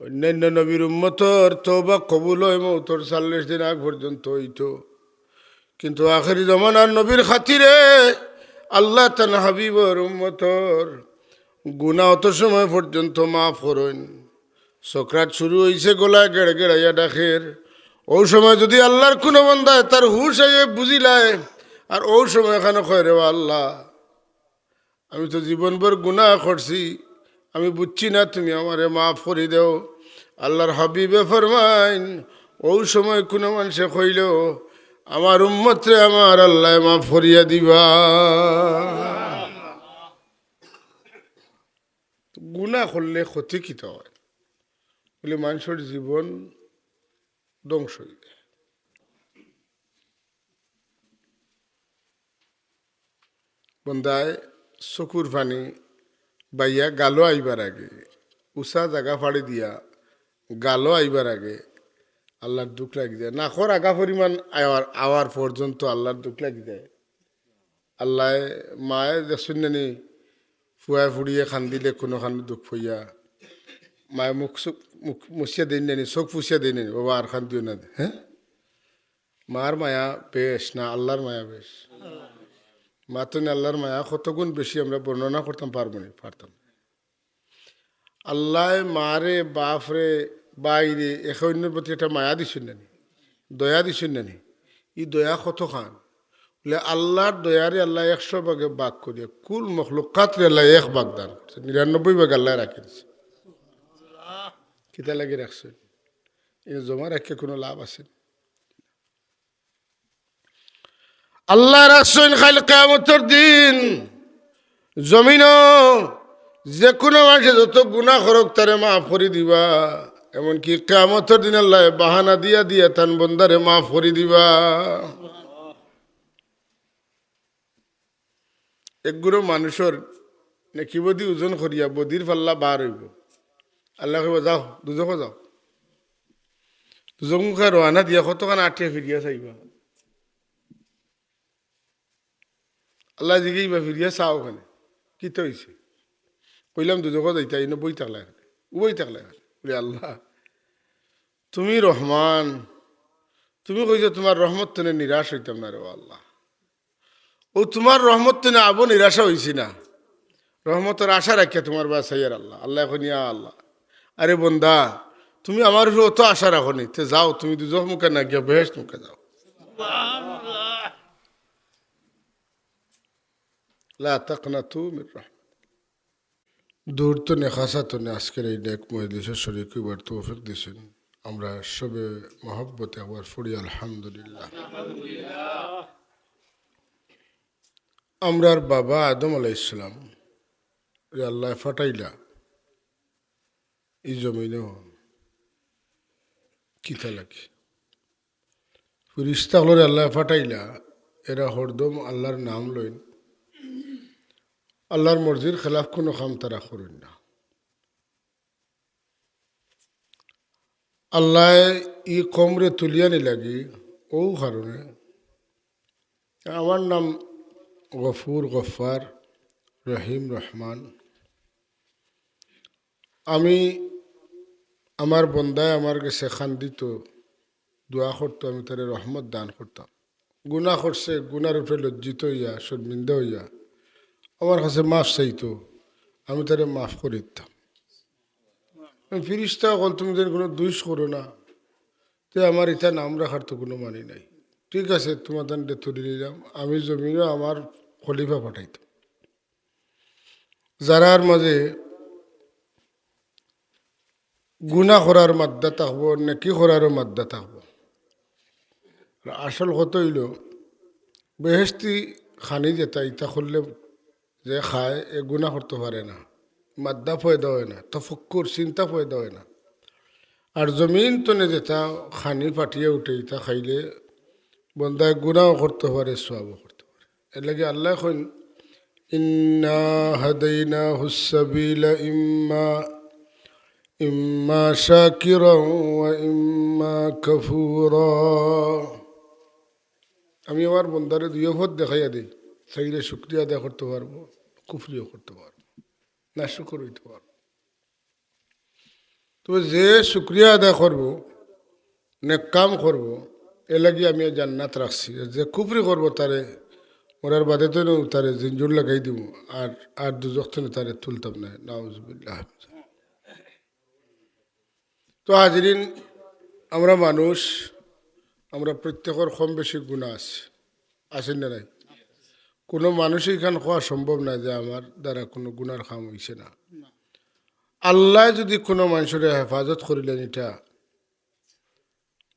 অন্যান্য নবীর উম্মতর তওবা কবুল হয় মৌতর 40 দিন আগ পর্যন্ত হইতো, কিন্তু আখেরি জমানার নবীর খাতিরে আল্লাহ তান হাবিবর উম্মতর গুনাহ অত সময় পর্যন্ত মাফ করেন। সক্রাত শুরু হইছে গলায় গেড় গেড়াইয়া ডাকের, ও সময় যদি আল্লাহর কোনো বান্দায় তার হুশ আইয়ে বুঝিলায়, আর ও সময় এখানে কয় রে আল্লাহ আমি তো জীবনভর গুনাহ করছি, আমি বুঝছি না, তুমি আমারে মাফ করে দেও। আল্লাহর হাবিবে ফরমাইন, ও সময় কোনো মানুষে কইল আমার উম্মতরে আমার আল্লাহ মাফ করিয়া দিবা। গুনাহ করলে ক্ষতি কিতা হয় বলে মানুষের জীবন ধ্বংস হয়ে যায়। বন্দায় চকুর পানি বাইয়া গালো আইবার আগে, উষা জাগা ফাড়ি দিয়া গালো আইবার আগে আল্লাহর দুঃখ লাগি যায়। নাকর আগা পরিমাণ আওয়ার পর্যন্ত আল্লাহর দুঃখ লাগি যায়। আল্লাহ মায়ে দেখুন নানি ফুয়াই ফুড়িয়ে খান্দিলে কোনো খান দুঃখ হইয়া মায়ে মুখ মুছিয়া দিন নানি, চোখ পুষিয়া দিন নানি, বাবা আর খান দিও না। হ্যাঁ, মার মায়া বেশ না আল্লাহর মায়া বেশ? মাতনে আল্লাহর মায়া কত গুণ বেশি আমরা বর্ণনা করতাম পারবো না, পারতাম। আল্লাহ মারে বাপরে বাইরে একে অন্যের প্রতি একটা মায়া দিছেন নানি, দয়া দিছেন নানি। ই দয়া কত খান বলে আল্লাহর দয়ারে আল্লাহ 100 ভাগে ভাগ করিয়া কুল মখলুকাতরে আল্লাহ 1 ভাগ দান করছে, 99 ভাগ আল্লাহ রাখি দিচ্ছে। কিতা লাগে রাখছেন? এ জমা রাখে কোনো লাভ আছে? আল্লাহ রাখছেন খাইল কিয়ামতের দিন জমিন যে কোনো মানুষে যত গুনাহ করুক তারে মাফ করে দিবা। এমনকি কিয়ামতের দিন আল্লাহ বাহানা দিয়া দিয়া তান বন্দারে মাফ করে দিবা। একগুলো মানুষের নাকি বদি ওজন করিয়া বদির পাল্লা বার হইব, আল্লাহ কইব যাও দুজকে যাও, দুজক মুখে রওনা দিয়া কতখান আটিয়া ফিরিয়া চাইবা। আল্লাহ জিগেইবা ফিরিয়া চাও ওখানে কি তো হয়েছে, কইলাম দুজকে যাইতা ইনো বই থাকলা এখানে, বই থাকলা এখানে বলে আল্লাহ তুমি রহমান, তুমি কইছো তোমার রহমত তনে নিরাশ হইতাম না রে আল্লাহ। ও তোমার রহমত তনে আবো নিরাশা হইছি না, রহমতের আশা রাখিয়া তোমার বাসাইয়ার আল্লাহ। আল্লাহ এখন ইয়া আল্লাহ, আরে বন্দা তুমি আমার উপরে অত আশা রাখো নি, তে যাও তুমি দুজক মুখে না গিয়া বেহেশত মুখে যাও। লা তাকনাতু মির রাহমাত। দূর তো নেখাসা তো আজকের এই নেক মজলিসের শরীক হইবার তৌফিক দিছেন। আমরা সবে মহব্বতে একবার পড়ি আলহামদুলিল্লাহ। আমরার বাবা আদম আলাইহিস সালাম রে আল্লাহ ফাটাইলা এই জমিনেও কিতা লাগে, ফিরিস্তা হলো আল্লাহ ফাটাইলা, এরা হরদম আল্লাহর নাম লইন, আল্লাহর মর্জির খেলাফ কোনো কাম তারা করেন না। আল্লাহ ই কমরে তুলিয়ানি লাগি ও কারণে আমার নাম গফুর গফার রহিম রহমান। আমি আমার বন্দায় আমার কাছে খান্দিত দোয়া করতো, আমি তারে রহমত দান করতাম। গুনাহ করছে, গুনার উপরে লজ্জিত হইয়া শর্মিন্দা হইয়া আমার কাছে মাফ চাইতো, আমি তারে মাফ করে দিতাম। ফিরিস্তা বল তুমি যেন কোনো দুষ করো না, তো আমার এটা নাম রাখার তো কোনো মানি নাই। ঠিক আছে তোমার দান তুলে নিলাম, আমি জমিনে আমার খলিফা পাঠাইতাম, যারার মাঝে গুনাহ করার মাদ্দা থাকবো নাকি করারও মাদ্দা থাকবো। আসল কত হইল বেহেস্তি খানি যেটা ইটা করলে যে খায় এ গুনাহ করতে পারে না, মাদ্দা পয়দা হয় না, তফক্কুর চিন্তা পয়দা হয় না। আর জমিন তনে যেটা খানি ফাটিয়ে উঠে ইটা খাইলে বন্দায় গুনাহও করতে পারে, সওয়াবও করতে পারে। এর লাগে আল্লাহ কইন ইন্না হাদাইনাহুস সাবিলা ইম্মা শাকিরান ওয়া ইম্মা কাফুরা। আমি আমার বন্দারে দুই পথ দেখাইয়া দিই, চাইলে শুকরিয়া আদায় করতে পারবো, কুফরিও করতে পারবো, না শুকর হইতে পারবো। তবে যে শুক্রিয়া আদায় করবো, নেক কাম করবো, এ লাগি আমি জান্নাত রাখছি। যে কুফরি করবো তারে ওরার বাদে তো তারে জিঞ্জুর লাগাই দিব, আর আর দুজক তারে তুলতাম না। নাউজুবিল্লাহ। তো হাজরিন, আমরা মানুষ, আমরা প্রত্যেকের কম বেশি গুণা আছে, আছেন না নাই? কোনো মানুষই এখান হওয়া সম্ভব না যে আমার দ্বারা কোনো গুনার কাম হয়েছে না। আল্লাহ যদি কোনো মানুষের হেফাজত করিলেন, এটা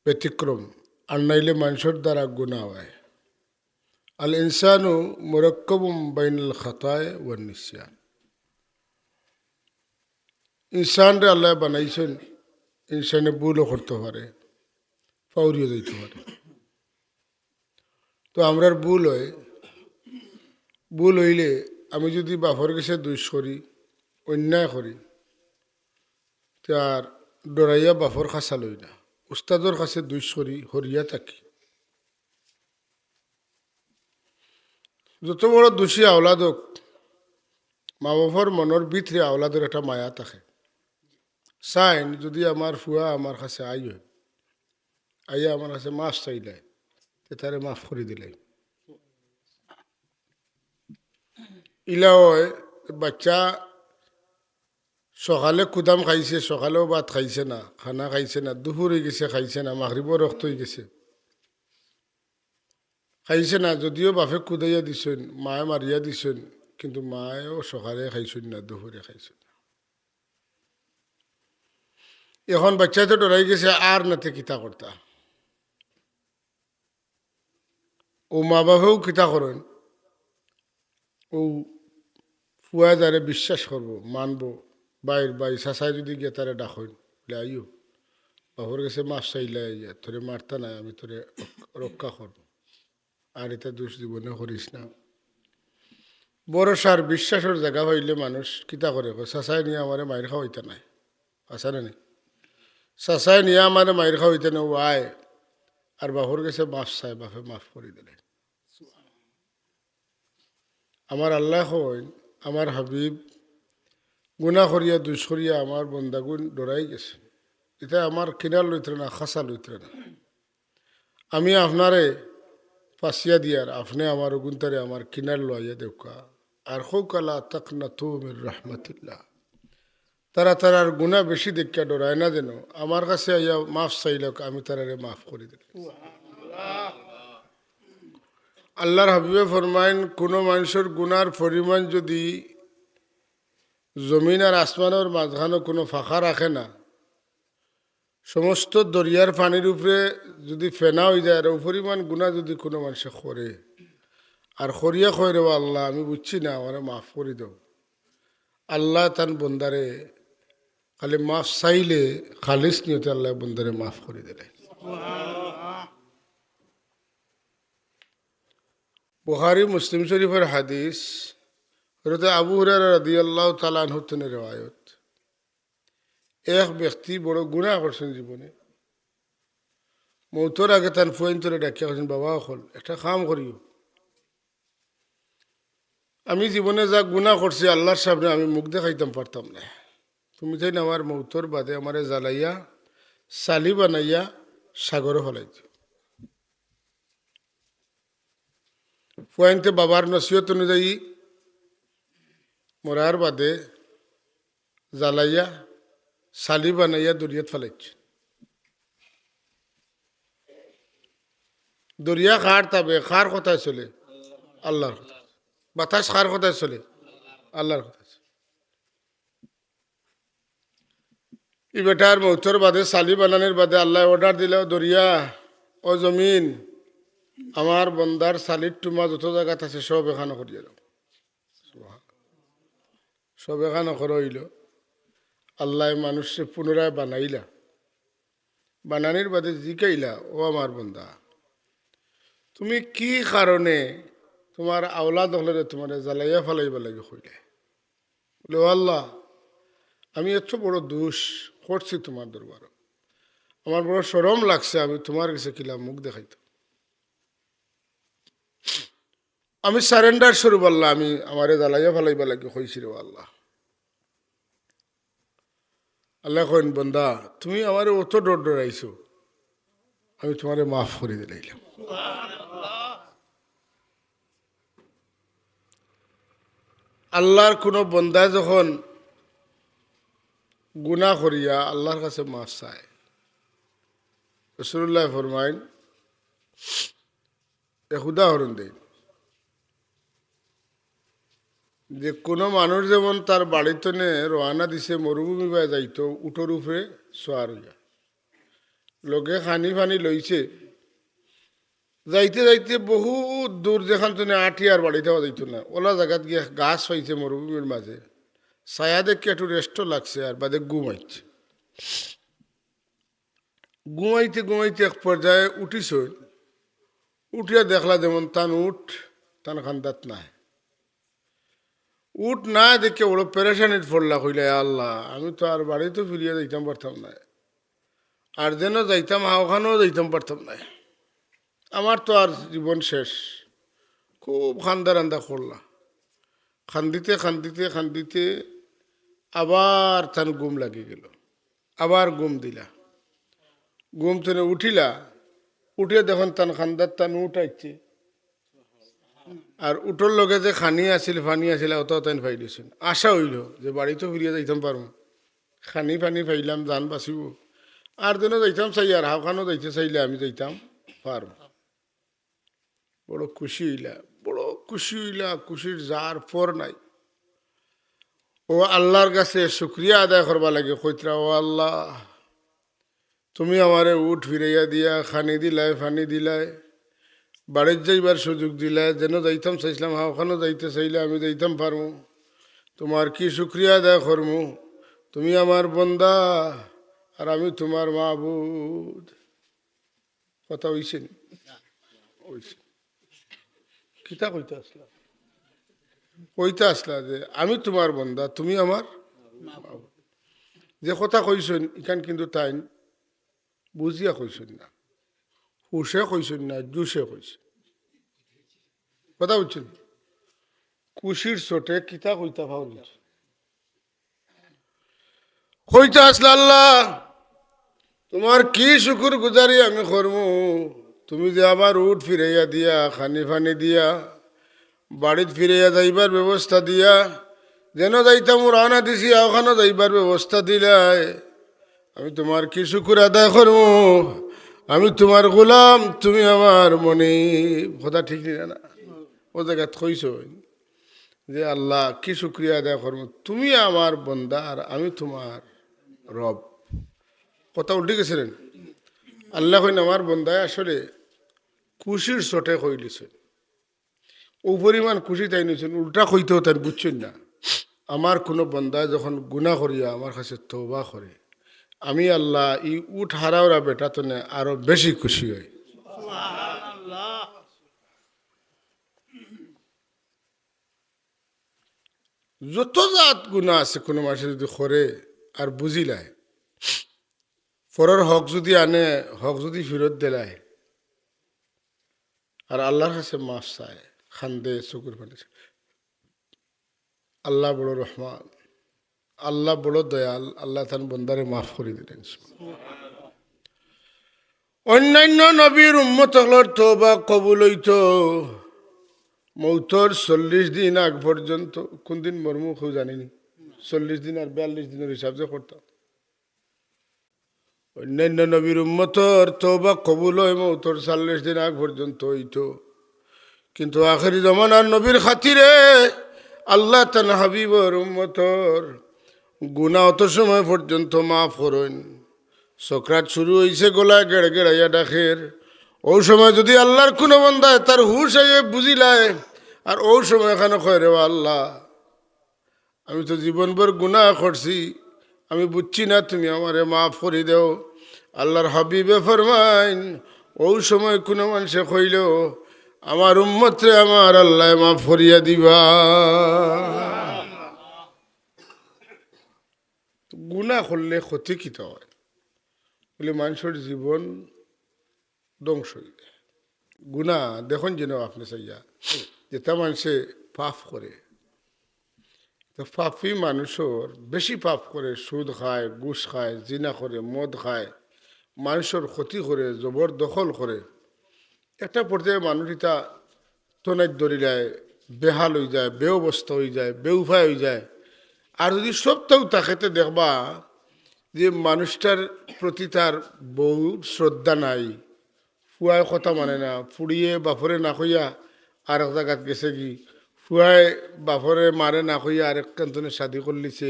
ব্যতিক্রম, আর নাইলে মানুষের দ্বারা গুণা হয়। আল ইনসানু মুরাক্কাবুম বাইনাল খাতায় ওয়ান নিসিয়ান। ইনসানরে আল্লাহ বানাইছেন, ইনসানে ভুলও করতে পারে, ফাউরিও যাইতে পারে। তো আমরার ভুল হয়, ভুল হইলে আমি যদি বাপর কাছে দোষ করি, অন্যায় করি, তার ডরাইয়া বাপর খাসা লই না, উস্তাদর কাছে দোষ করি, হরিয়া থাকি। যত বড় দোষী আওলাদ হোক, মা বাপর মনের ভিতরে আওলাদের একটা মায়া থাকে। চাইন যদি আমার ফুয়া আমার কাছে আইয়া আমার কাছে মাফ চাইলে, তারে মাফ করে দিলে। ইলা হয় বাচ্চা সকালে কুদাম খাইছে, সকালেও ভাত খাইছে না, খানা খাইছে না, দুপুর হয়ে গেছে খাইছে না, মাগরিবও রক্ত হয়ে গেছে খাইছে না। যদিও বাপে কুদাইয়া দিছেন, মায়ে মারিয়া দিছেন, কিন্তু মায়েও সকালে খাইছেন না, দুপুরে খাইছেন না। এখন বাচ্চা তো ডরাই গেছে, আর নাতে কিতা করতা। ও মা বাপেও কিতা করেন, ও ফুয়া যারে বিশ্বাস করবো, মানবো, বাইর বাই চাচাই যদি গিয়ে তারে ডাকেন, বলে আইও বাপর কাছে মাছ চাইলে তোরে মারতা নাই, আমি তোরে রক্ষা করবো, আর এটা দোষ জীবনে করিস না। বড় সার বিশ্বাসের জায়গা হইলে মানুষ কিতা করে, চাচাই নিয়ে আমার মায়ের খাওয়াইতে নাই, আসা না নেই, চাচাই নিয়ে আমার মায়ের খাওয়াইতে না, ও আয় আর বাপর কাছে মাছ চায়, বাপে মাফ করে দিলে। আমার আল্লাহ হইন, আমার হাবিব গুনা করিয়া দুষ করিয়া আমার বন্দাগুন ডরাই গেছে। এটা আমার কিনার লইত্রে না, খাসা লইত্রে না। আমি আপনারে ফাঁসিয়া দিয়ার, আপনি আমার গুনতারে আমার কিনার লইয়া দেউকা। আর হৌকালা তক না তুমির রহমতুল্লাহ। তারা তারার গুণা বেশি দেখিয়া ডরায় না, যেন আমার কাছে আইয়া মাফ চাইল, আমি তারারে মাফ করে দিল। আল্লাহর হাবিবে ফরমাইন, কোনো মানুষের গুনার পরিমাণ যদি জমিন আর আসমানের মাঝখানে কোনো ফাঁকা রাখে না, সমস্ত দরিয়ার পানির উপরে যদি ফেনা হয়ে যায়, আর ও পরিমাণ গুণা যদি কোনো মানুষে করে, আর করিয়া কয় রে আল্লাহ আমি বুঝছি না, আমার মাফ করে দাও, আল্লাহ তান বন্দারে খালি মাফ চাইলে খালিস নিয়তে আল্লাহ বন্দারে মাফ করে দিলে। বুখারী মুসলিম শরীফের হাদিস, হযরত আবু হুরায়রা রাদিয়াল্লাহু তাআলা আনহু থেকে রওয়ায়াত। এক ব্যক্তি বড় গুনাহ করছেন জীবনে, মৌতর আগে তার ফুয়াইন তোরে ডাকিয়া করছেন, বাবা হল একটা কাম করিও, আমি জীবনে যা গুনাহ করছি আল্লাহর সামনে আমি মুখ দেখাইতাম পারতাম না, তুমি তাই না আমার মৌতর বাদে আমারে জ্বালাইয়া সালি বানাইয়া সাগরে ফেলাইছ। ফুয়াইনতে বাবার নসিহত অনুযায়ী মরার বাদে জ্বালাইয়া সালি বানাইয়া দরিয়াত ফেলাইছে। দরিয়া খার তাবে, খার কথায় চলে আল্লাহর কথা, বাতাস খার কথায় চলে আল্লাহর কথা। ই বেটার মৌতর বাদে সালি বানানোর বাদে আল্লাহ অর্ডার দিল, দরিয়া ও জমিন আমার বন্দার সালির টুমা যত জায়গাত আছে সব এখানে করিয়া দাও। সব এখানে করইল। আল্লাহ মানুষে পুনরায় বানাইলা, বানানির বাদে জিকাইলা, ও আমার বন্দা তুমি কি কারণে তোমার আওলাদ হলে তোমার জ্বালাইয়া ফেলাইবা লাগে হইলে? বলে ও আল্লাহ আমি এত বড় দোষ করছি তোমার দরবার, আমার বড় শরম লাগছে, আমি তোমার কাছে কিলা মুখ দেখাইতো, আমি সারেন্ডার স্বরূপ আল্লাহ আমি আমারে জ্বালাইয়া ফেলাইবা লাগে হয়েছি রে আল্লাহ। আল্লাহ কইন বন্দা তুমি আমার অত ডর ডরাইছো, আমি তোমারে মাফ করে দিলাম। আল্লাহর কোনো বন্দা যখন গুনাহ করিয়া আল্লাহর কাছে মাফ চায়, রাসূলুল্লাহ ফরমাইন, এক উদাহরণ দেন যে কোনো মানুষ যেমন তার বাড়িতে রওনা দিছে মরুভূমি বা যাইতো উটোর উপরে সোয়ার হইয়া, লোকে খানি ফানি লইছে, যাইতে যাইতে বহুত দূর যেখান তুমি আটি আর বাড়িতে যাইত না, ওলা জায়গাত গিয়ে গাছ পাইছে মরুভূমির মাঝে, ছায়া দেখে একটু রেস্টও লাগছে আর বাদে ঘুমাইছে। ঘুমাইতে ঘুমাইতে এক পর্যায়ে উঠিস, উঠিয়া দেখলা যেমন তান উঠ তান খান্দাত নাই, উঠ না দেখে ওরা পেরেশানিত পড়লা, কইলা আল্লাহ আমি তো আর বাড়িতে ফিরিয়া যাইতাম পারতাম না, আর যেন যাইতাম হাওখানেও যাইতাম পারতাম না, আমার তো আর জীবন শেষ। খুব খান্দা রান্দা করলা, খান্দিতে খান্দিতে খান্দিতে আবার তান ঘুম লাগি গেল, আবার ঘুম দিলা, ঘুম থেকে উঠিলা, উঠিয়া দেখুন তান খান্দার তান উঠাইছে, আর উটোর লগে যে খানি আছিল ফানি আছিল অত তাই ফাই দিয়েছেন। আশা হইল যে বাড়িতেও ফিরিয়া যাইতাম পারবো, খানি ফানি ফাইলাম জান বাঁচিব, আর যেন যাইতাম চাই আর হাওখানো যাইতে চাইলে আমি যাইতাম পারব। বড় খুশি হইলা, বড় খুশি হইলা, খুশির যার পর নাই। ও আল্লাহর কাছে শুক্রিয়া আদায় করবা লাগে, কইতরা ও আল্লাহ তুমি আমারে উঠ ফিরাইয়া দিয়া খানি দিলাই ফানি দিলাই, বাড়ির যাইবার সুযোগ দিলাই, যেন যাইতাম চাইছিলাম হাওখানো যাইতে চাইলে আমি যাইতাম পারবো, তোমার কি শুক্রিয়া আদায় করমু, তুমি আমার বন্দা আর আমি তোমার মাবুদ। কথা হইছে নি? হইছে। কিতা কইতে আসলা? কইতে আসলা যে আমি তোমার বন্দা তুমি আমার মাবুদ। যে কথা কইছেন ইখান কিন্তু তাই বুঝিয়া কইছেন না, হুশে কইছেন না, জুসে কইছেন। কথা বুঝছেন? খুশির চোটে কিতা কইতা ভাও কইতে আসলা আল্লাহ তোমার কি শুকুর গুজারি আমি করমু, তুমি যে আবার উঠ ফিরাইয়া দিয়া খানি ফানি দিয়া বাড়িত ফিরাইয়া যাইবার ব্যবস্থা দিয়া, যেন যাইতাম রানা দিছি ওখানে যাইবার ব্যবস্থা দিলাই, আমি তোমার কি শুকুর আদায় করমু, আমি তোমার গোলাম তুমি আমার মনে। কথা ঠিক না? ও জায়গা থইছ যে আল্লাহ কি শুক্রিয়া আদায় করবো, তুমি আমার বন্দা আর আমি তোমার রব। কথা উল্টে গেছিলেন? আল্লাহ কইন আমার বন্দায় আসলে খুশির চোটে কই দিছেন, ও পরিমাণ খুশি তাই নিছেন, উল্টা কইতেও তাই বুঝছেন না। আমার কোনো বন্দায় যখন গুনাহ করিয়া আমার কাছে তওবা করে, আমি আল্লাহ ই উঠ হারাওরা বেটা তো না আরো বেশি খুশি হই। যত জাত গুণা আছে কোনো মানুষ যদি করে আর বুঝিলায়, পরের হক যদি আনে, হক যদি ফেরত দিলায়, আর আল্লাহর কাছে মাফ চায়, খান্দে চকুর পানি, আল্লাহ বড় রহমান, আল্লাহ বড় দয়াল, আল্লাহ তান বন্দারে মাফ করে দিলেন। অন্যান্য নবীর উম্মত হলর তওবা কবুল হইত মৌতর 40 দিন আগ পর্যন্ত। কোন দিন মরমু কেউ জানিনি, 40 দিন আর 42 দিনের হিসাব যে করতাম। অন্যান্য নবীর উম্মতর তওবা কবুল হয় মৌতর 40 দিন আগ পর্যন্ত হইত, কিন্তু আখেরি জমানার নবীর খাতিরে আল্লাহ তান হাবিবর উম্মতর গুনাহ অত সময় পর্যন্ত মাফ করেন। সকরাত শুরু হইছে, গলায় গেড় গেড়াইয়া ডাকের, ও সময় যদি আল্লাহর কোনো বন্দায় তার হুশ আইয়ে বুঝিলায়, আর ও সময় এখানে কয় রে আল্লাহ আমি তো জীবনভর গুনাহ করছি, আমি বুঝছি না, তুমি আমারে মাফ করে দেও। আল্লাহর হাবিবে ফরমাইন, ও সময় কোনো মানুষে কইল আমার উম্মতরে আমার আল্লাহ মাফ করিয়া দিবা। গুনাহ করলে ক্ষতি কিতা হয় বলে মানুষের জীবন ধ্বংস হয়ে যায়। গুনাহ দেখুন যেন আপনি চাইয়া যেটা মানুষে পাপ করে, তো পাপি মানুষের বেশি পাপ করে, সুদ খায়, ঘুষ খায়, জিনা করে, মদ খায়, মানুষের ক্ষতি করে, জবরদখল করে। একটা পর্যায়ে মানুষ এটা তনাই ধরে যায়, বেহাল হয়ে যায়, বেঅবস্থা হয়ে যায়, বেউফায় হয়ে যায়। আর যদি সবটাও তাকেতে দেখবা যে মানুষটার প্রতি তার বহু শ্রদ্ধা নাই, ফুয়ায় কথা মানে না, ফুড়িয়ে বাফরে না কইয়া আর এক জায়গাত গেছে কি, ফুয়ায় বাফরে মারে না কইয়া আরেক কান্তনে শাদি করলিছে,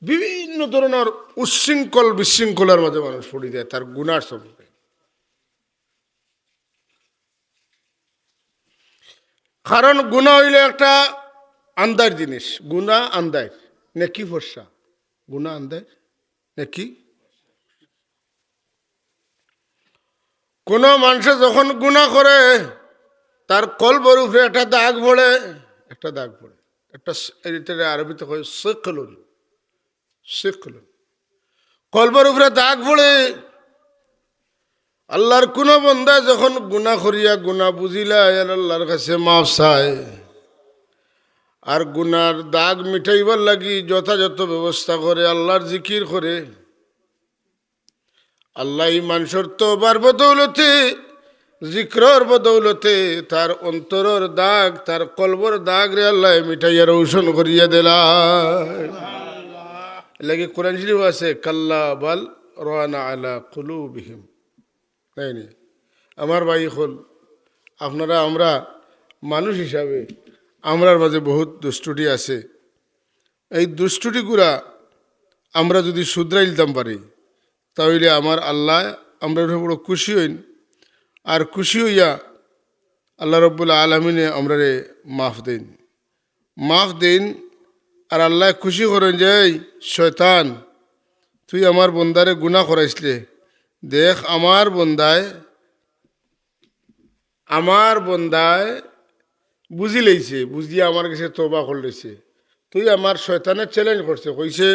বিভিন্ন ধরনের উচ্ছৃঙ্খল বিশৃঙ্খলার মাঝে মানুষ পড়ে যায় তার গুনার সবকে। কারণ গুণা হইলে একটা আন্দার জিনিস, গুণা আন্দার নেকি ফর্সা, গুণা আন্দার নেকি। কোন মানুষে যখন গুণা করে তার কলবর উপরে একটা দাগ পড়ে, একটা দাগ পড়ে, একটা আরবিতে কয় শিকলুন, শিকলুন, কলবর উপরে দাগ পড়ে। আল্লাহর কোন বন্দা যখন গুনাহ করিয়া গুনাহ বুঝিলা আল্লাহর কাছে মাফ চায়, আর গুনার দাগ মিটাইবার লাগি যথাযথ ব্যবস্থা করে, আল্লাহর জিকির করে, আল্লাহ মানুষের তওবার বদৌলতে, জিক্রর বদৌলতে তার অন্তরের দাগ, তার কলবর দাগ রে আল্লাহ মিটাইয়া রৌশন করিয়া দিলা। লাগি কোরআন শরীফ আছে, কাল্লা বাল রানা আলা কুলুবিহিম। তাই নি আমার ভাই হল, আপনারা আমরা মানুষ হিসাবে আমরার মাঝে বহুত দুষ্টুটি আছে। এই দুষ্টুটিগুলা আমরা যদি শুধরাই দিতাম পারি, তাহলে আমার আল্লাহ আমরা বড় খুশি হইন। আর খুশি হইয়া আল্লাহ রব্বুল আলমিনে আমরা মাফ দিন, মাফ দিন। আর আল্লাহ খুশি করেন যে শয়তান, তুই আমার বন্দারে গুনাহ করাইছিলে, দেখ আমার বন্দায় বুঝি লইছে, বুঝিয়ে আমার কাছে তওবা করে লইছে। তুই আমার শয়তানের চ্যালেঞ্জ করছে, কইছে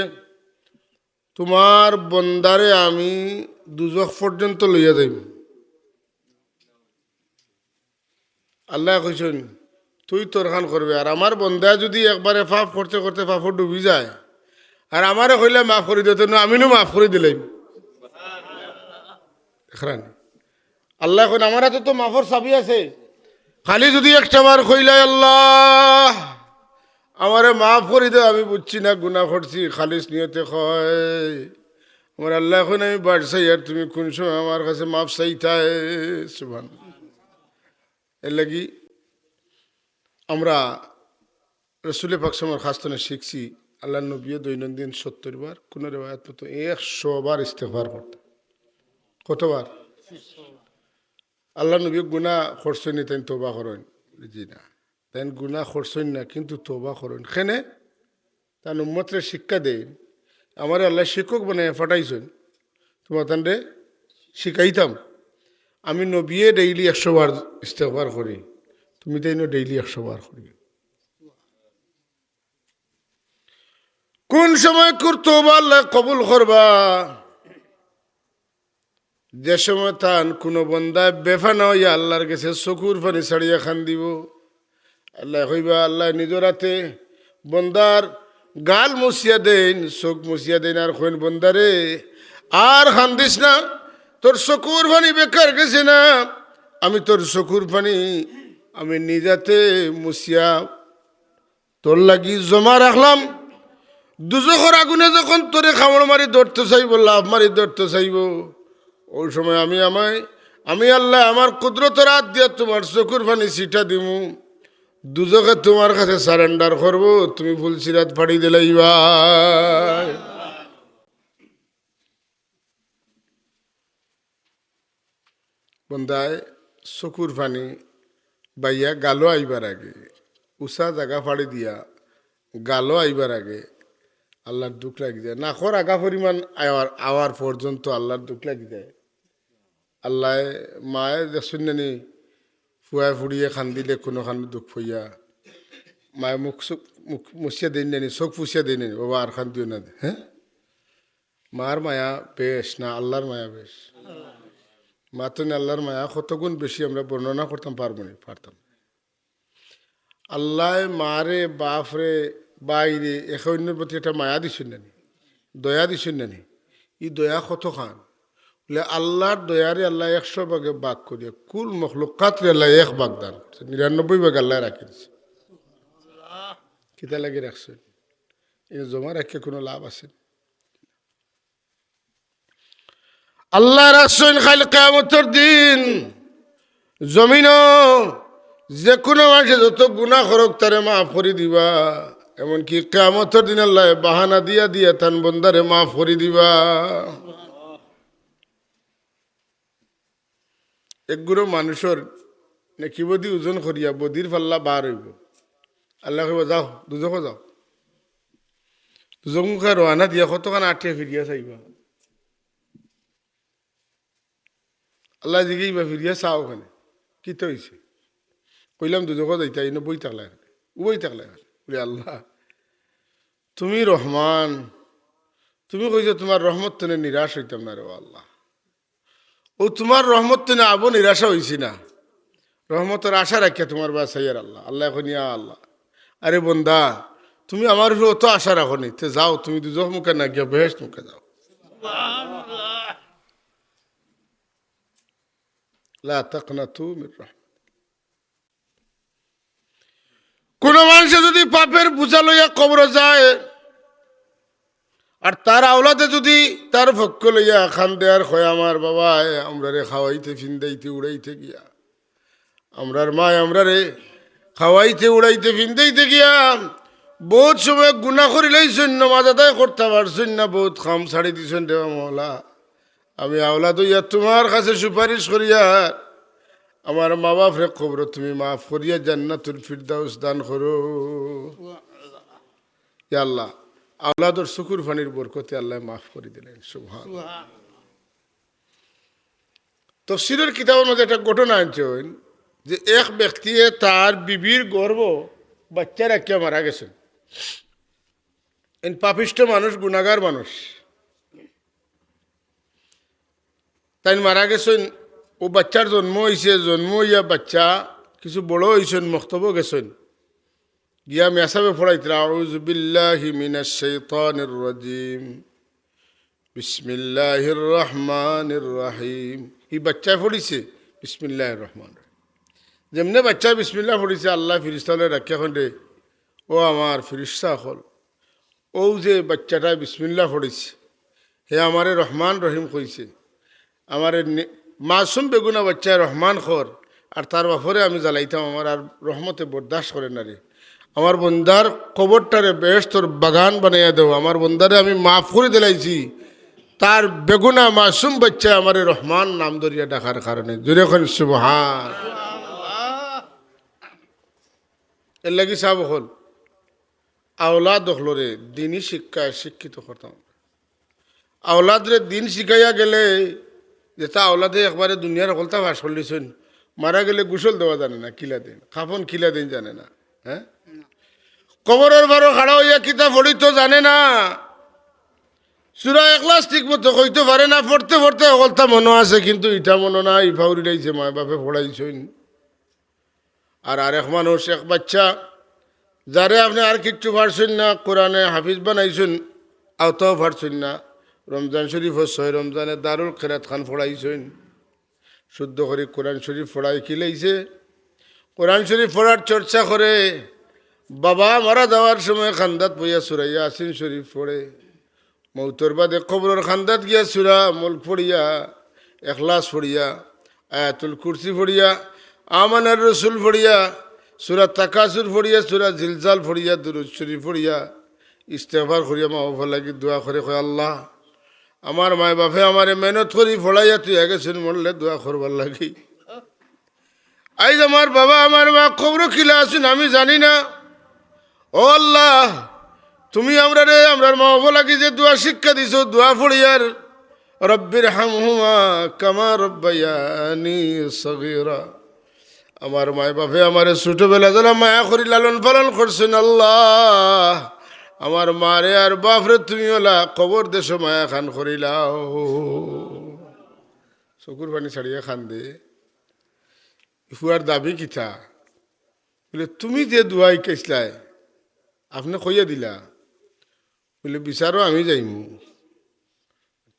তোমার বন্দারে আমি দুজখ পর্যন্ত লইয়া যাইব। আল্লাহ কইছেন তুই তোর খান করবে। আর আমার বন্দা যদি একবারে পাপ করতে করতে পাপড় ডুবি যায়, আর আমারে কইলে মাফ করে দিতে না, আমিও মাফ করে দিলাম। দেখলেন আল্লাহ কইন আমার হাতে তো মাফর চাবি আছে, খালি যদি একটা বার কইলাই আল্লাহ আমারে মাফ করে দে, আমি বুঝছি না গুনাহ করছি, খালিস নিয়তে কয় আমার আল্লাহ কইন আমি বাড় চাই, আর তুমি কোন সময় আমার কাছে মাফ চাইতাই। সুবহানাল্লাহ। এর লাগি আমরা রসুল পাক সাল্লাল্লাহু আলাইহি ওয়াসাল্লামের শিখছি, আল্লাহ নবীও দৈনন্দিন 70 বার, কোন রেওয়ায়াত মতো 100 বার ইস্তেগফার করতেন। কতবার? আল্লাহ নবী গুনাহ করছেন নি তাই তওবা করেন? জি না, তাই গুনাহ করছেন না কিন্তু তওবা করেন। কেনে? তার উম্মতরে শিক্ষা দেন। আমার আল্লাহ শিক্ষক বানায় পাঠাইছেন, তোমার তান্ডে শিখাইতাম। আমি নবীয়ে ডেইলি 100 বার ইস্তেগফার করি, তুমি তাই ডেইলি 100 বার করি। কোন সময় তওবা আল্লাহ কবুল করবা? যে সময় তান কোনো বন্দায় বেফানা হইয়া আল্লাহর কাছে চকুর পানি ছাড়িয়া খান দিব। আল্লাহ কইবা, আল্লাহ নিজের হাতে বন্দার গাল মুছিয়া দেন, চোখ মুছিয়া দেন, আর কইন বন্দারে আর খান্দিস না, তোর চকুর পানি বেকার গেছে না, আমি তোর চকুর পানি আমি নিজাতে মুছিয়া তোর লাগি জমা রাখলাম। দুজখর আগুনে যখন তোরে খামড় মারি ধরতে চাইব, লাভ মারি ধরতে চাইব, ওই সময় আমি আল্লাহ আমার কুদরতের হাত দিয়ে তোমার চকুর পানি ছিটা দিমু, দুজকে তোমার কাছে সারেন্ডার করব, তুমি ফুলসিরাত ফাড়ি দিলাইবা। বন্দায় চকুর পানি বাইয়া গালো আইবার আগে, উষা জাগা ফাড়ি দিয়া গালো আইবার আগে আল্লাহর দুঃখ লাগি যায়। নাকর আগা পরিমাণ আওয়ার পর্যন্ত আল্লাহর দুঃখ লাগি যায়। আল্লাহ মায়ে দেখুন নানি ফুয়ায় ফুড়িয়ে খান দিলে কোনো খান দুঃখ হইয়া মায়ে মুখ মুছিয়া দিন নানি, চোখ পুষিয়া দিন নানি, বাবা আর খান দিও না। হ্যাঁ, মার মায়া বেশ না আল্লাহর মায়া বেশ? মাতো আল্লাহর মায়া কত গুণ বেশি আমরা বর্ণনা করতাম পারতাম। আল্লাহ মারে বাপরে বাইরে একে অন্যের প্রতি একটা মায়া দিছেন নানি, দয়া দিছেন নানি। ই দয়া কত খান বলে আল্লাহর দয়ারে আল্লাহ 100 ভাগে ভাগ করিয়া কুল মখলুকাতরে আল্লাহ 1 ভাগ দান করছে, 99 ভাগ আল্লাহ রাখি দিচ্ছে। কিতা লাগে রাখছেন? এই জমা রাখে কোনো লাভ আছে? আল্লাহ রাখছেন খালি কিয়ামতের দিন জমিন যে কোনো মানুষে যত গুনাহ করুক তারে মাফ করে দিবা। এমনকি কিয়ামতের দিন আল্লাহ বাহানা দিয়া দিয়া তান বন্দারে মাফ করে দিবা। একগুলো মানুষের নাকি বদি ওজন করিয়া বদির পাল্লা বার হইব, আল্লাহ কইব যাও দুজক যাও, দুজক মুখে রওনা দিয়া কতখান আটিয়া ফিরিয়া চাইবা। আল্লাহ জিগেইবা ফিরিয়া চাও ওখানে কি তো হয়েছে, কইলাম দুজক যাইতা ইনো বই থাকলে বই থাকলে বলে আল্লাহ তুমি রহমান, তুমি কইছো তোমার রহমত তেনে নিরাশ হইতাম না রে আল্লাহ। ও তোমার রহমত তেনে আবো নিরাশা হইছি না, রহমতের আশা রাখিয়া তোমার বাসাইয়ার আল্লাহ। আল্লাহ এখন ইয়া আল্লাহ আরে বন্দা তুমি আমার উপরে অত আশা রাখো নি, তে যাও তুমি দুজক মুখে না গিয়া বেহেশত মুখে যাও। লা তাকনাতু মির রাহমাত। কোন মানুষ যদি পাপের বোঝা লইয়া কবর যায় আর তার আওলাদে যদি তার ভক্ষ লইয়া খান দেয়ার হয় আমার বাবা আমরা রে খাওয়াইতে ফিন্দাইতে উড়াইতে গিয়া, আমরার মা আমরা রে খাওয়াইতে উড়াইতে ফিন্দাইতে গিয়া বহুত সময় গুণা করিলেইছেন, নামাজ আদায় করতে পারছেন না, বহুত খাম ছাড়ি দিছেন দেওয়া মহলা। আমি আওলাদ হইয়া তোমার কাছে সুপারিশ করিয়া আমার মা বাপরে কবর তুমি মাফ করিয়া জান্নাতুল ফিরদাউস দান করো। ইয়া আল্লাহ আওলাদর শুকুর ফানির বরকতে আল্লাহ মাফ করে দিলেন। সুবহানাল্লাহ। তাফসীরের কিতাবের মধ্যে একটা ঘটনা আনছেন যে এক ব্যক্তি তার বিবির গর্ভ বাচ্চা রাখিয়া মারা গেছেন। পাপিষ্ঠ মানুষ, গুনাহগার মানুষ, তাই মারা গেছেন। ও বাচ্চার জন্ম হয়েছে, জন্ম হইয়া বাচ্চা কিছু বড় হয়েছেন, মক্তব গেছেন, গিয়া মেসাবে পড়াইতে আউযু বিল্লাহি মিনাশ শাইতানির রাজিম বিসমিল্লাহির রহমানির রহিম। এই বাচ্চায় পড়িছে বিসমিল্লাহির রহমান রহিম। যেমনে বাচ্চা বিসমিল্লাহ পড়িছে আল্লাহ ফিরিস্তালে রাখিয়া খন্ডে ও আমার ফিরিস্তা হল, ও যে বাচ্চাটা বিসমিল্লাহ পড়িছে হে আমারে রহমান রহিম কইছে, আমারে মাসুম বেগুনা বাচ্চায় রহমান খর আর তার বাপরে আমি জ্বালাইতাম, আমার আর রহমতে বরদাস্ত করে না রে। আমার বন্দার কবরটারে বেহেশতর বাগান বানাইয়া দেও, আমার বন্দারে আমি মাফ করে দিলাইছি তার বেগুনা মাসুম বাচ্চা আমারে রহমান নাম ধরিয়া ডাকার কারণে। জোরে এখন সুবহান। এর লাগি সাব হল আওলাদ হল রে দিনই শিক্ষায় শিক্ষিত করতাম। আওলাদরে দিন শিখাইয়া গেলে যেটা আওলাদে একবারে দুনিয়ার হলতা ভাস করলিছেন, মারা গেলে গোসল দেওয়া জানে না, কিলা দিন খাফন কিলা দিন জানে না, হ্যাঁ কবরের বারো খাড়া হইয়া কিতাব পড়িত জানে না, সূরা ইখলাস ঠিক মতো কইতে পারে না, পড়তে পড়তে হলতা মনে আছে কিন্তু ইটা মনে না, ইফা উড়াইছে মা বাপে পড়াইছেন। আর আরেক মানুষ এক বাচ্চা যারে আপনি আর কিচ্ছু পারছেন না, কোরআনে হাফিজ বানাইছেন আওতাও পারছেন না, রমজান শরীফ 6 রমজানে দারুল খেরাত খান পড়াইছেন, শুদ্ধ করে কোরআন শরীফ পড়াই খিলাইছে, কোরআন শরীফ পড়ার চর্চা করে, বাবা মারা যাওয়ার সময় খান্দাত বইয়া সুরাইয়া আসিন শরীফ পড়ে, মৌতর বাদে কবরের খান্দাত গিয়া সুরা মুলক পড়িয়া, ইখলাস পড়িয়া, আয়াতুল কুরসি পড়িয়া, আমানার রসুল পড়িয়া, সূরা তাকাসুর পড়িয়া, সূরা জিলজাল পড়িয়া, দুরূদ শরীফ পড়িয়া, ইস্তেগফার করিয়া মা বাবার লাগি দোয়া করে কয় আল্লাহ আমার মায় বাপে আমারে মেহনত করি ফড়াইয়া তুই গেছেন মরলে দোয়া করবার লাগি। আইজ আমার বাবা আমার মা কবর কিলা আছেন আমি জানি না, ও আল্লাহ তুমি আমরা রে আমরার মা বাবা লাগি যে দোয়া শিক্ষা দিছ, দোয়া পড়িয়ার রব্বির হামহুমা কামা রব্বায়ানি সগীরা, আমার মায় বাপে আমার ছোটবেলা যারা মায়া করি লালন পালন করছেন, আল্লাহ আমার মারে আর বাপরে তুমি ওলা কবর দেশ মায়া খান করিলাও। চকুর পানি ছাড়িয়া খান দে ইফুয়ার দাবি কিতা বলে তুমি যে দুয়াই কেসলাই আপনি কইয়া দিলা বলে বিচারও আমি যাইমু,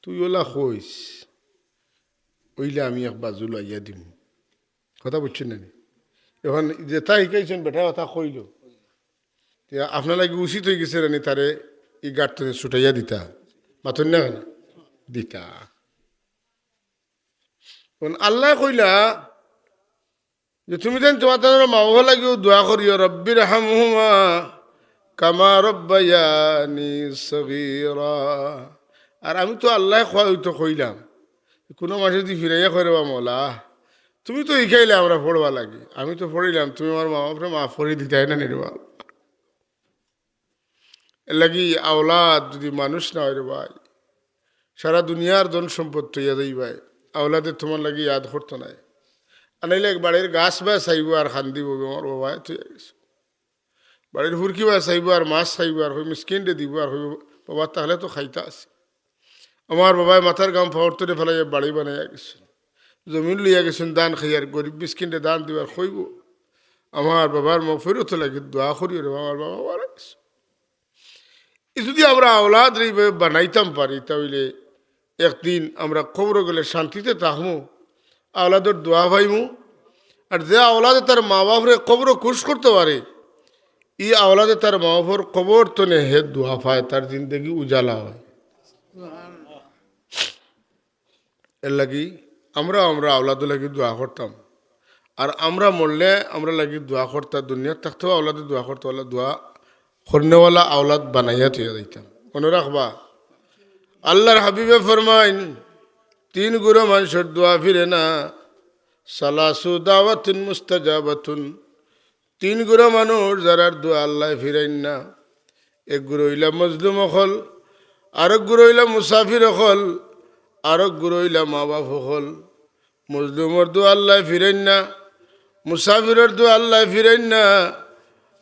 তুই ওলা কইস ওইলে আমি এক বাজু লাইয়া দিম। কথা বুঝছেন না? এখন যেটা শিকাইছেন বেটা কথা কইল, আপনার লাগে উচিত হয়ে গেছে রানি তারে এই গাড়তে ছুটাইয়া দিতা, মাথন না দিতা। আল্লাহ কইলা যে তুমি যেন তোমার মা বাবা লাগিও দোয়া করিও, রব্বির হামহুমা কামা রব্বায়ানি সগীরা। আর আমি তো আল্লাহ তো কইলাম, কোনো মাসে যদি ফিরাইয়া করবা মৌলা তুমি তো শিখাইলে আমরা পড়বা লাগে, আমি তো পড়িলাম, তুমি আমার মা বাপরে মাফ করে দিতাই না নির্বা। এর লাগি আওলাদ যদি মানুষ না হয় রে ভাই, সারা দুনিয়ার ধন সম্পত্তি ইয়া দেই ভাই, আওলাদের তোমার লাগি ইয়াদ করতো নাই। আনাইলে বাড়ির গাছ বা চাইব আর খান দিব, আমার বাবা তুই গেছে বাড়ির হুরকি বা চাইব আর মাছ চাইব আর মিসকিনটে দিব আর বাবা তাহলে তো খাইতা আছে। আমার বাবায় মাথার গাম ফাওয়ার ফেলাই বাড়ি বানাইয়া গেছেন, জমিন লইয়া গেছেন দান খাইয়ার, গরিব মিসকিনটে দান দিবার খইব। আমার বাবার মফিরত লাগে দোয়া করিও রে, আমার বাবা মারা গেছে। যদি আমরা আওলাদ বানাইতাম পারি তাহলে একদিন আমরা কবর গেলে শান্তিতে থাকমু, আওলাদের দোয়া পাইমু। আর যে আওলাদে তার মা বাপরে কবর খুশ করতে পারে, ই আওলাদে তার মা বাপর কবর তো নে হে দোয়া পায়, তার জিন্দগি উজালা হয়। এর লাগি আমরা আওলাদ লাগি দোয়া করতাম, আর আমরা মরলে আমরা লাগি দোয়া করতাম, দুনিয়ার থাকতেও আওলাদে দোয়া করতে, দোয়া করনেওয়ালা আওলাদ বানাইয়া থইয়া দিতাম। মনে রাখবা আল্লাহর হাবিবে ফরমাইন, 3 গুরু মানুষের দোয়া ফিরে না, সালাসু দাওয়াতুন মুস্তাজাবাতুন। 3 গুরু মানুষ যারার দোয়া আল্লাহ ফিরাইন না, এক গুরু হইলা মজলুম হল, আরেক গুরু হইলা মুসাফির হল, আরেক গুরু হইলা মা বাপ হল। মজলুমর দোয়া আল্লাহ ফিরাইন না, মুসাফিরের দোয়া আল্লাহ ফিরাইন না,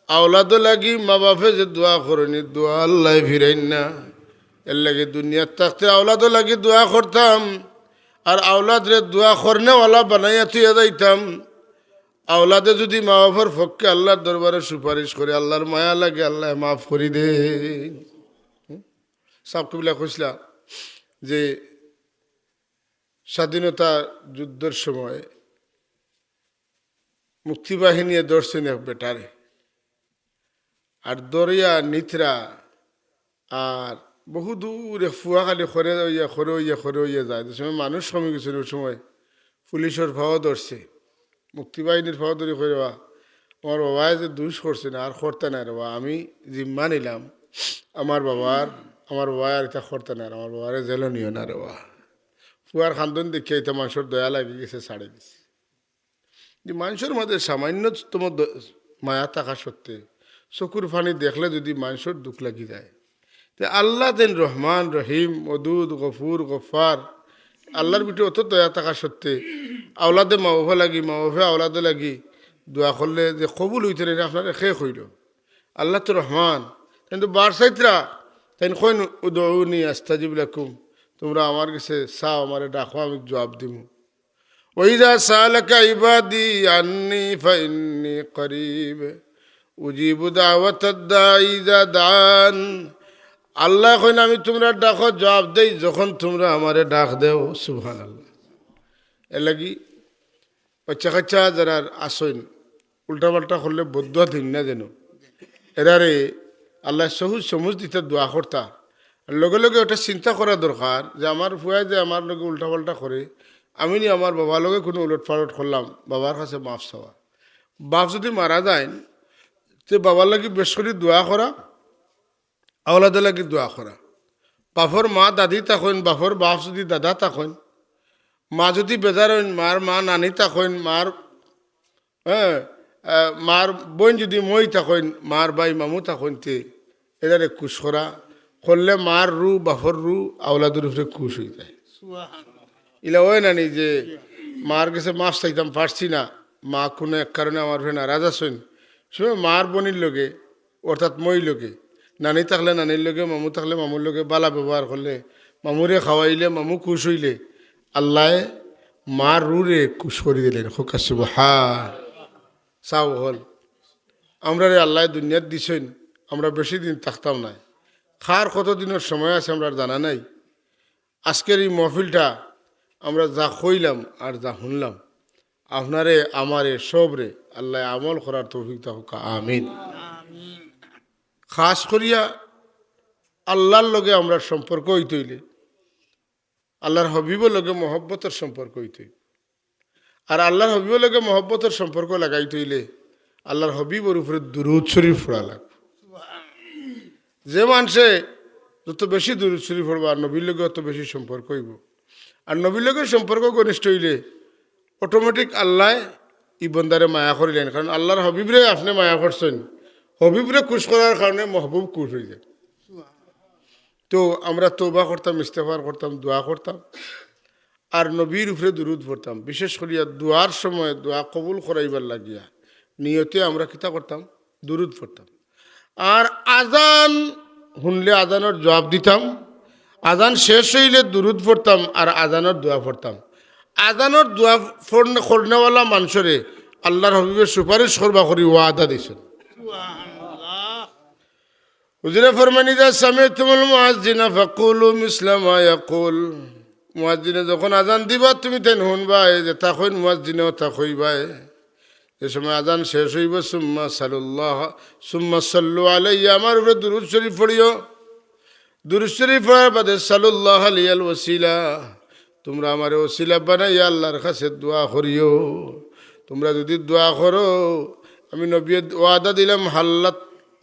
আওলাদ লাগি মা বাপে যে দোয়া করেনি দোয়া আল্লাহ ফিরাইন না। এর লাগে দুনিয়ার থাকতে আওলাদ লাগি দোয়া করতাম, আর আওলাদরে দোয়া করনেওয়ালা বানাইয়া থুইয়া যাইতাম। আওলাদে যদি মা বাবার পক্ষে আল্লাহর দরবারে সুপারিশ করে, আল্লাহর মায়া লাগে, আল্লাহ মাফ করি দে। সাবকবিলা কইসলা যে স্বাধীনতা যুদ্ধের সময় মুক্তিবাহিনী ধরছেন এক বেটারে, আর দরিয়া নিতরা আর বহু দূরে ফুয়াখালি খরে হইয়া যায়। যে সময় মানুষ কমে গেছিল, ওই সময় পুলিশের ভাও ধরছে, মুক্তিবাহিনীর ভাও ধরে করেবা আমার বাবায় যে দুষ করছে না আর করতে না রে বা, আমি জিম্মা নিলাম আমার বাবার আর এটা করতে না, আমার বাবারে জেলে নিও না রে বা। ফুয়ার খান্দন দেখিয়ে এটা মানুষের দয়া লাগে গেছে, ছাড়ে গেছে। যে মানুষের মধ্যে সামান্যতম মায়া থাকা সত্ত্বে চকুর ফানি দেখলে যদি মানুষের দুঃখ লাগি যায়, তো আল্লাহ দেন রহমান রহিম ওদুদ গফুর গফার, আল্লাহর বিটে অত দয়া থাকা সত্ত্বে আওলাদে মা বাবা লাগি, মা বাবা আওলাদে লাগি দোয়া করলে যে কবুল হইতে রে আপনার শেষ হইল। আল্লাহ তো রহমান, কিন্তু বারসাইতরা তাই কইন উদউনি আস্তাজিব লাকুম, তোমরা আমার কাছে চাও, আমারে ডাকো, আমি জবাব দিব। ওয়াইযা সালাকা ইবাদি আন্নি ফাইন্নি করিব উজিবু দাওয়াতাদ দাঈ ইযা দান। আল্লাহ কইন আমি তোমরা ডাকো, জবাব দেই যখন তোমরা আমারে ডাক দেও। সুবহানাল্লাহ। এর লাগি বাচ্চা কাচ্চা যারা আসেন উল্টাপাল্টা করলে বদুয়া দিন না যেন, এরারে আল্লাহ সহজ সমুজ দিতে দোয়া করতা। লগে লগে ওটা চিন্তা করা দরকার যে আমার ফুয়াই যে আমার লগে উল্টাপাল্টা করে, আমি নি আমার বাবার লগে কোনো উলট পালট করলাম, বাবার কাছে মাফ চাওয়া। বাপ যদি মারা যায় তো বাবার লাগি বেশ করে দোয়া করা, আওলাদের লাগি দোয়া করা। বাপর মা দাদি থাকেন, বাপর বাপ যদি দাদা থাকেন, মা যদি বেজার হইন মার মা নানি থাকেন, মার বোন যদি মই থাকেন, মার ভাই মামু থাকেন, তে এদারে কুশ করা করলে মার রু বাপর রু আওলাদের উপরে খুশ হয়ে যায়। ইলা ওই নানি যে মার কাছে মাছ চাইতাম পারছি না, মা কোনো এক কারণে আমার ফের নারাজ আসেন, সময় মার বোনির লোকে অর্থাৎ মই লোকে, নানি থাকলে নানির লোকে, মামু থাকলে মামুর লোকে বালা ব্যবহার করলে, মামুরে খাওয়াইলে মামু খুশ হইলে, আল্লাহ মার রুরে খুশ করে দিলেন। খোকা সুবহান। চাও হল আমরা রে আল্লাহ দুনিয়াত দিছেন, আমরা বেশি দিন থাকতাম না। খার কতদিনের সময় আছে আমরা জানা নাই। আজকের এই মহফিলটা আমরা যা কইলাম আর যা শুনলাম, আপনারে আমারে সবরে আল্লাহ আমল করার তৌফিক দাও, আমিন। খাস করিয়া আল্লাহর লগে আমরা সম্পর্ক হইতে হইলে, আল্লাহর হবিবের লগে মহব্বতের সম্পর্ক হইতে হইবে। আর আল্লাহর হবিবের লগে মহব্বতের সম্পর্ক লাগাইতে হইলে আল্লাহর হবিবের উপরে দুরূদ শরীফ পড়া লাগবে। যে মানুষে যত বেশি দুরূদ শরীফ পড়বা আর নবীর লগে অত বেশি সম্পর্ক হইব। আর নবীর লগে সম্পর্ক ঘনিষ্ঠ হইলে অটোমেটিক আল্লাহ ই বন্দারে মায়া করিলেন। কারণ আল্লাহর হবিবরে আপনি মায়া করছেন, হবিবরে খুশ করার কারণে মহবুব খুশ হয়ে যায়। তো আমরা তওবা করতাম, ইস্তেগফার করতাম, দোয়া করতাম আর নবীর উপরে দুরূদ পড়তাম। বিশেষ করিয়া দোয়ার সময় দোয়া কবুল করাইবার লাগিয়া নিয়তে আমরা কিতা করতাম, দুরূদ পড়তাম। আর আজান শুনলে আজানের জবাব দিতাম, আজান শেষ হইলে দুরূদ পড়তাম আর আজানের দোয়া পড়তাম। আজানের দোয়া করনেওয়ালা মানুষরে আল্লাহর হবিবের সুপারিশ করবা করি ওয়াদা দিয়েছেন। হুজুরে ফরমানি যা সামিতুমুল মুয়াজ্জিনা ফাকুলু মিসলা মা ইয়াকুল। মুয়াজ্জিনে যখন আজান দিবা তুমি তেন শুনবাই, যে তা কইন মুয়াজ্জিনেও তা কইবাই। যে সময় আজান শেষ হইব সুম্মা সাল্লু আলাইয়া, আমার উপরে দুরূদ শরীফ পড়িও। দুরূদ শরীফ পড়ার বাদে সাল্লাল্লাহু আলাইহিল ওয়াসিলা, তোমরা আমার ওসিলা বানাইয়া আল্লাহর কাছে দোয়া করিও। তোমরা যদি দোয়া করো আমি নবী ওয়াদা দিলাম হাল্লাত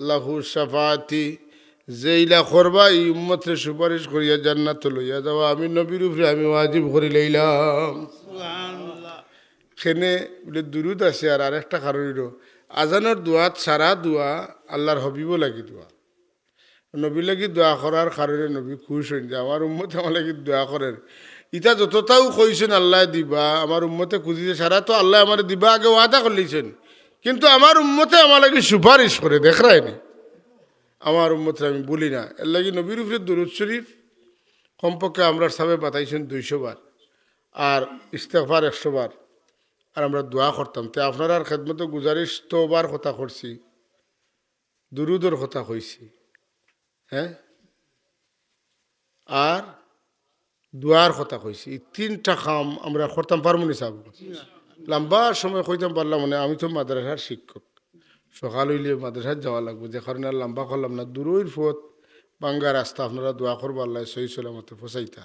লাহু শাফাআতি, যেইলা করবা এই উম্মতরে সুপারিশ করিয়া জান্নাত লইয়া যাওয়া আমি নবীর উপরে আমি ওয়াজিব করি লইলাম। সেনে বলে দুরূদ আছে। আর আরেকটা কারণ হইল আজানের দোয়াত সারা দোয়া আল্লাহর হবিবও লাগি দোয়া। নবী লাগি দোয়া করার কারণে নবী খুশ হইন যে আমার উম্মতে আমার লাগি দোয়া করেন। ইটা যতটাও কইছেন আল্লাহ দিবা, আমার উম্মতে খুঁজিছে সারা তো আল্লাহ আমার দিবা আগে ওয়াদা করলিছেন, কিন্তু আমার উম্মতে আমার লাগি সুপারিশ করে দেখরায়নি। আমার উম্মতে আমি বলি না, এর লাগি নবীর উপরে দুরূদ শরীফ কমপক্ষে আমরা সাবে বাতাইছেন 200 বার আর ইস্তেগফার 100 বার আর আমরা দোয়া করতাম। তো আপনার খেদমতে গুজারিশ তওবার কথা করছি, দুরূদের কথা কইছি, হ্যাঁ, আর দোয়ার কথা কইছি। এই 3টা কাম আমরা করতাম পারবো নি সাহেব? লম্বা সময় কইতাম পারলাম মানে আমি তো মাদ্রাসার শিক্ষক, সকাল হইলে মাদ্রাসার যাওয়া লাগবে, যে কারণে আর লম্বা করলাম না। দূরের পথ বাঙ্গা রাস্তা, আপনারা দোয়া করবো আল্লাহ সহি সালামতে ফসাইতা।